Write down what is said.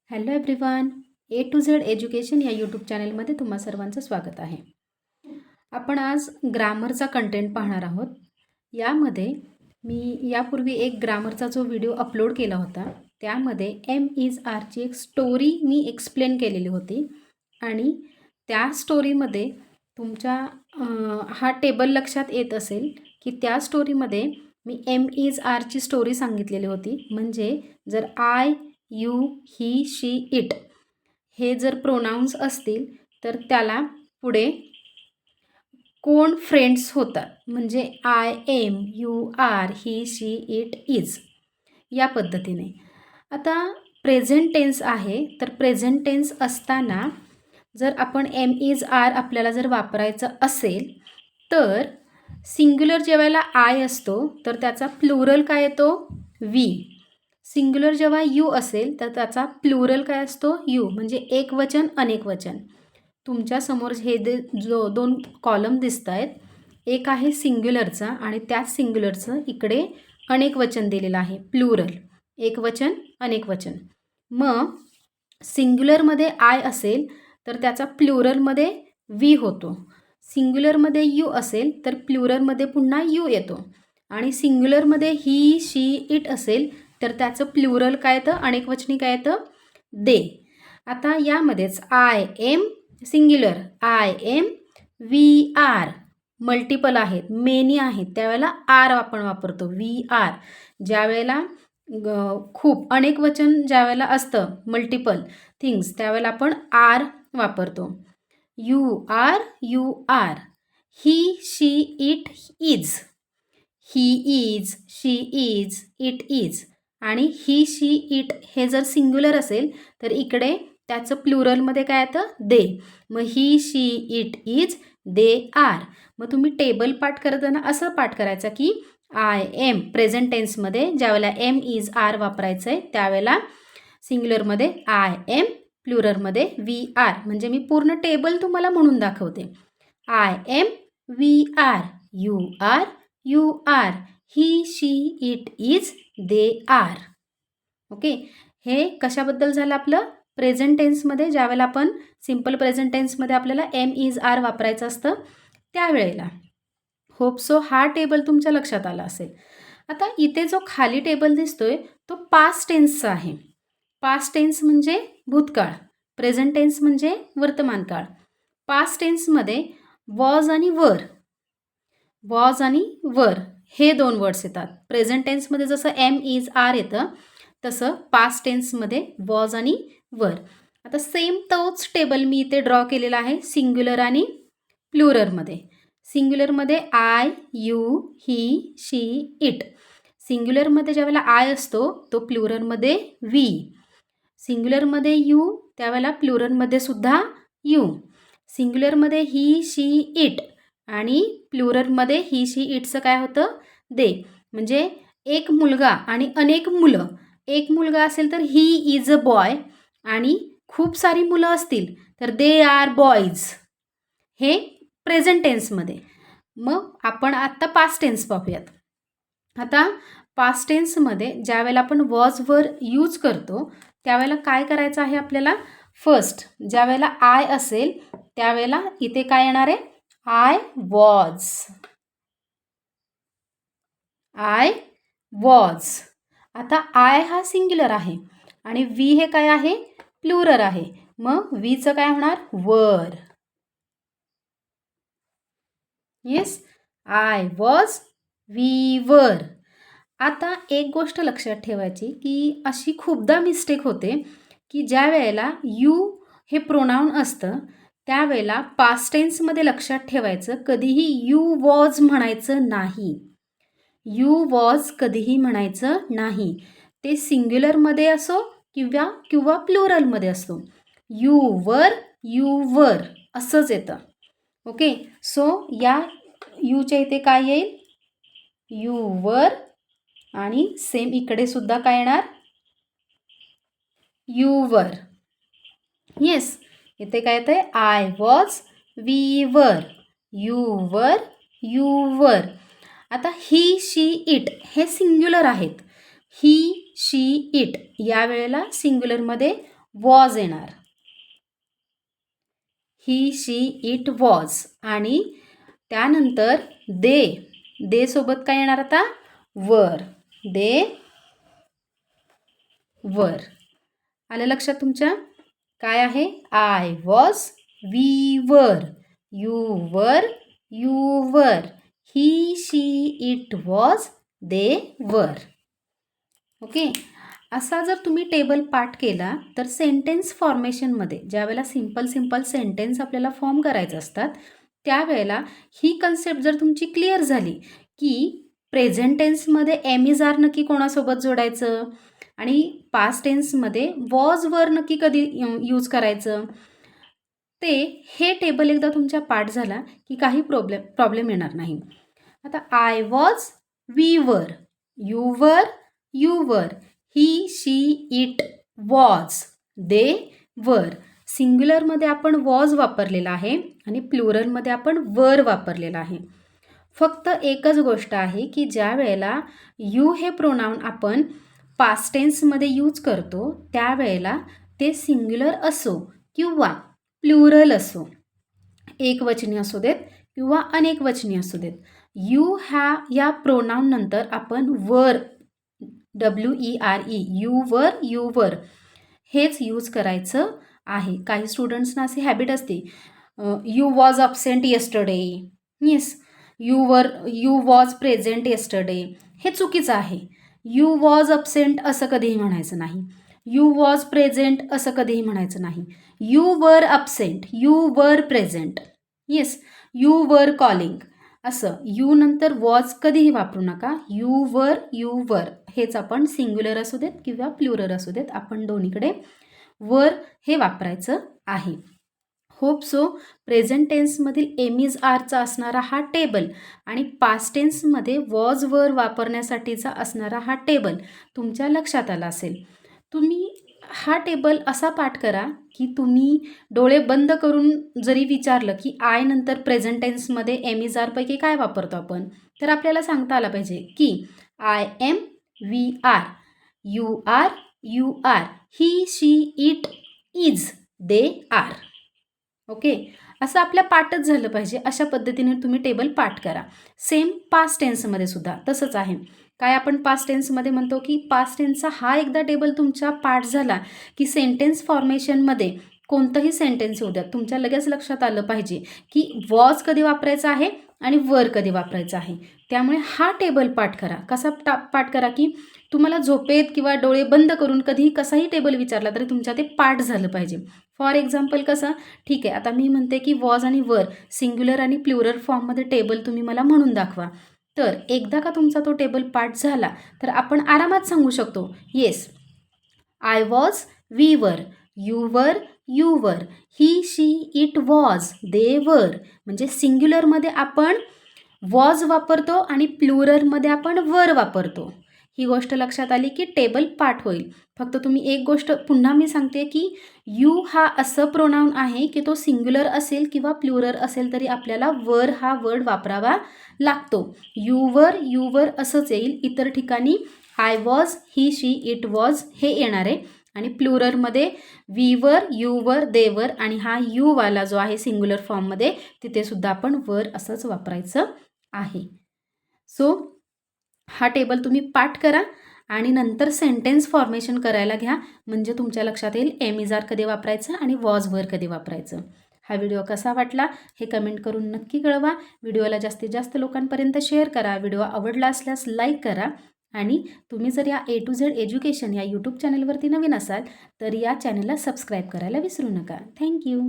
Hello everyone, A to Z education या YouTube चॅनलमध्ये तुम्हा सर्वांचं स्वागत आहे. आपण आज ग्रामरचा कंटेंट पाहणार आहोत. यामध्ये मी यापूर्वी एक ग्रामरचा जो व्हिडिओ अपलोड केला होता त्यामध्ये एम इज आरची एक स्टोरी मी एक्सप्लेन केलेली होती आणि त्या स्टोरीमध्ये तुमच्या हा टेबल लक्षात येत असेल की त्या स्टोरीमध्ये मी एम इज आरची स्टोरी सांगितलेली होती. म्हणजे जर I, you, he, she, it हे जर प्रोनाउन्स असतील तर त्याला पुढे कोण फ्रेंड्स होतात. म्हणजे I am, you are, he, she, it, is या पद्धतीने. आता प्रेझेंट टेन्स आहे तर प्रेझेंट टेन्स असताना जर आपण एम इज आर आपल्याला जर वापरायचं असेल तर सिंग्युलर जेव्हा आय असतो तर त्याचा प्लुरल काय येतो? वी. सिंग्युलर जेव्हा यू असेल तर त्याचा प्लुरल काय असतो? यू. म्हणजे एकवचन अनेकवचन. तुमच्यासमोर हे जो दोन कॉलम दिसत आहेत, एक आहे सिंग्युलरचा आणि त्याच सिंग्युलरचं इकडे अनेकवचन दिलेलं आहे, प्लुरल. एकवचन अनेकवचन. मग सिंग्युलरमध्ये आय असेल तर त्याचा प्लुरलमध्ये वी होतो. सिंग्युलरमध्ये यू असेल तर प्लुरलमध्ये पुन्हा यू येतो. आणि सिंग्युलरमध्ये ही, शी, इट असेल तर त्याचं प्लुरल काय येतं? अनेकवचनी काय येतं? दे. आता यामध्येच I am singular, I am, we are multiple आहेत, मेनी आहेत, त्यावेळेला आर आपण वापरतो, वी आर. ज्यावेळेला खूप अनेकवचन ज्यावेळेला असतं, मल्टिपल थिंग्स, त्यावेळेला आपण आर वापरतो. You are, you are. He, she, it, is. He is, she is, it is. आणि ही, शी, इट हे जर सिंग्युलर असेल तर इकडे त्याचं प्लुरलमध्ये काय येतं? दे. मग ही, she, it, is, they R. मग तुम्ही टेबल पाठ करताना असं पाठ करायचं की आय एम प्रेझेंट टेन्समध्ये ज्यावेळेला एम इज आर वापरायचं आहे त्यावेळेला सिंग्युलरमध्ये आय एम, प्लुरलमध्ये वी आर. म्हणजे मी पूर्ण टेबल तुम्हाला म्हणून दाखवते. I am, we are, you are, you are, he, she, it, is, they are. Okay. हे कशाबद्दल झालं? आपलं प्रेझेंट टेन्समध्ये ज्यावेळेला आपण सिम्पल प्रेझेंट टेन्समध्ये आपल्याला एम इज आर वापरायचं असतं त्यावेळेला. होप सो हा टेबल तुमच्या लक्षात आला असेल. आता इथे जो खाली टेबल दिसतोय तो पास्ट टेन्सचा आहे. पास्ट टेन्स म्हणजे भूतकाळ, प्रेझेंट टेन्स म्हणजे वर्तमान काळ. पास्ट टेन्समध्ये वॉज आणि वर, वॉज आणि वर हे दोन वर्ड्स येतात. प्रेझेंट टेन्समध्ये जसं एम इज आर येतं तसं पास्ट टेन्समध्ये वॉज आणि वर. आता सेम तोच टेबल मी इथे ड्रॉ केलेला आहे सिंग्युलर आणि प्लुरलमध्ये. सिंग्युलरमध्ये I, you, he, she, it. सिंग्युलरमध्ये ज्यावेळेला आय असतो तो प्लुरलमध्ये वी. सिंग्युलरमध्ये यू त्यावेळेला प्लुरलमध्ये सुद्धा यू. सिंग्युलरमध्ये ही, शी, इट आणि प्लुरलमध्ये ही, शी, इटचं काय होतं? दे. म्हणजे एक मुलगा आणि अनेक मुलं. एक मुलगा असेल तर ही इज अ बॉय आणि खूप सारी मुलं असतील तर दे आर बॉईज. हे प्रेझेंट टेन्समध्ये. मग आपण आत्ता पास्ट टेन्स पाहूयात. आता पास्ट टेन्समध्ये ज्यावेळेला आपण वॉजवर यूज करतो त्यावेळेला काय करायचं आहे आपल्याला? फर्स्ट ज्यावेळेला आय असेल त्यावेळेला इथे काय येणार आहे? I was, I was. आता आय हा सिंग्युलर आहे आणि वी हे काय आहे? प्लुरल आहे. मग वीचं काय होणार? वर. येस, आय वॉज, वी वर. आता एक गोष्ट लक्षात ठेवायची की अशी खूपदा मिस्टेक होते की ज्या वेळेला यू हे प्रोनाऊन असतं त्यावेळेला पास्ट टेन्समध्ये लक्षात ठेवायचं कधीही यू वॉज म्हणायचं नाही. यू वॉज कधीही म्हणायचं नाही. ते सिंग्युलरमध्ये असो किंवा किंवा प्लुरलमध्ये असो. यू वर असंच येतं. ओके. सो या यूच्या इथे काय येईल? You were. आणि सेम इकडे सुद्धा काय येणार? You were. येस, इथे काय येतं आहे? I was, we were, you were. आता ही, शी, इट हे सिंग्युलर आहेत. ही, शी, इट या वेळेला सिंग्युलरमध्ये वॉज येणार. ही, शी, इट, वॉज. आणि त्यानंतर दे सोबत काय येणार आता? वर. दे वर. आलं लक्षात तुमच्या? काय आहे? I was, we were, you were, you were, he, she, it was, दे वर. ओके. असा जर तुम्ही टेबल पाठ केला तर सेंटेन्स फॉर्मेशनमध्ये ज्यावेळेला सिंपल सेंटेन्स आपल्याला फॉर्म करायचे असतात त्यावेळेला ही कन्सेप्ट जर तुमची क्लिअर झाली की प्रेझेंट टेन्समध्ये एम इज आर नक्की कोणासोबत जोडायचं आणि पास्ट टेन्समध्ये वॉज वर नक्की कधी यूज करायचं, हे टेबल एकदा तुमच्या पाठ झाला की काही प्रॉब्लेम येणार नाही. आता I was, we were, you were, you were, he, she, it was, दे वर. सिंग्युलरमध्ये आपण वॉज वापरलेला आहे आणि प्लुरलमध्ये आपण वर वापरलेला आहे. फक्त एकच गोष्ट आहे की ज्या वेळेला यू हे प्रोनाउन आपण पास्ट टेन्समध्ये यूज करतो त्यावेळेला ते सिंग्युलर असो किंवा प्लुरल असो, एकवचनी असू देत किंवा अनेकवचनी असू देत, या प्रोनाउन नंतर आपण वर, WERE, यू वर हेच यूज करायचं आहे. काही स्टुडंट्सना अशी हॅबिट असते, you was absent yesterday, yes, you was present yesterday. हे चुकीचं आहे. यू वॉज अब्सेंट असं कधीही म्हणायचं नाही. यू वॉज प्रेझेंट असं कधीही म्हणायचं नाही. You were absent, you were present, yes, you were calling, असं यू नंतर वॉज कधीही वापरू नका. यू वर हेच आपण सिंग्युलर असू देत किंवा प्लुरल असू देत आपण दोन्हीकडे वर हे वापरायचं आहे. होप सो प्रेझेंट टेन्समधील एम इज आरचा असणारा हा टेबल आणि पास्ट टेन्समध्ये वॉज वर वापरण्यासाठीचा असणारा हा टेबल तुमच्या लक्षात आला असेल. तुम्ही हा टेबल असा पाठ करा की तुम्ही डोळे बंद करून जरी विचारलं की आय नंतर प्रेझेंट टेन्समध्ये एम इज आरपैकी काय वापरतो आपण, तर आपल्याला सांगता आलं पाहिजे की I am, we are, you are, he, she, it, is, they are. Okay. असं आपल्या पाठच झालं पाहिजे. अशा पद्धतीने तुम्ही टेबल पाठ करा. सेम पास्ट टेन्समध्ये सुद्धा तसंच आहे. काय आपण पास्ट टेन्समध्ये म्हणतो की पास्ट टेन्सचा हा एकदा टेबल तुमच्या पाठ झाला की सेंटेन्स फॉर्मेशनमध्ये कोणतंही सेंटेन्स येऊ द्या तुमच्या लगेच लक्षात आलं पाहिजे की वॉज कधी वापरायचा आहे आणि वर कधी वापरायचं आहे. त्यामुळे हा टेबल पाठ करा. कसा पाठ करा की तुम्हाला झोपेत किंवा डोळे बंद करून कधीही कसाही टेबल विचारला तरी तुमच्या ते पाठ झालं पाहिजे. फॉर एक्झाम्पल कसं, ठीक आहे, आता मी म्हणते की वॉज आणि वर सिंग्युलर आणि प्लुरल फॉर्ममध्ये टेबल तुम्ही मला म्हणून दाखवा. तर एकदा का तुमचा तो टेबल पाठ झाला तर आपण आरामात सांगू शकतो, yes, I was, we were, you were, he, she, it was, दे वर. म्हणजे सिंग्युलरमध्ये आपण वॉज वापरतो आणि प्लुरलमध्ये आपण वर वापरतो. ही गोष्ट लक्षात आली की टेबल पाठ होईल. फक्त तुम्ही एक गोष्ट पुन्हा मी सांगते की यू हा असं प्रोनाउन आहे की तो सिंग्युलर असेल किंवा प्लुरल असेल तरी आपल्याला वर हा वर्ड वापरावा लागतो. यू वर असंच येईल. इतर ठिकाणी I was, he, she, it was हे येणार आहे आणि प्लुरलमध्ये वी वर, यू वर, दे वर आणि हा यू वाला जो आहे सिंग्युलर फॉर्ममध्ये तिथे सुद्धा आपण वर असंच वापरायचं आहे. सो हा टेबल तुम्ही पाठ करा आणि नंतर सेंटेन्स फॉर्मेशन करायला घ्या. म्हणजे तुमच्या लक्षात येईल एम इज आर कधी वापरायचं आणि वॉज वर कधी वापरायचं. हा व्हिडिओ कसा वाटला हे कमेंट करून नक्की कळवा. व्हिडिओला जास्तीत जास्त लोकांपर्यंत शेअर करा. व्हिडिओ आवडला असल्यास लाईक करा आणि तुम्ही जर या A to Z एज्युकेशन या यूट्यूब चॅनलवरती नवीन असाल तर या चॅनलला सबस्क्राईब करायला विसरू नका. थँक्यू.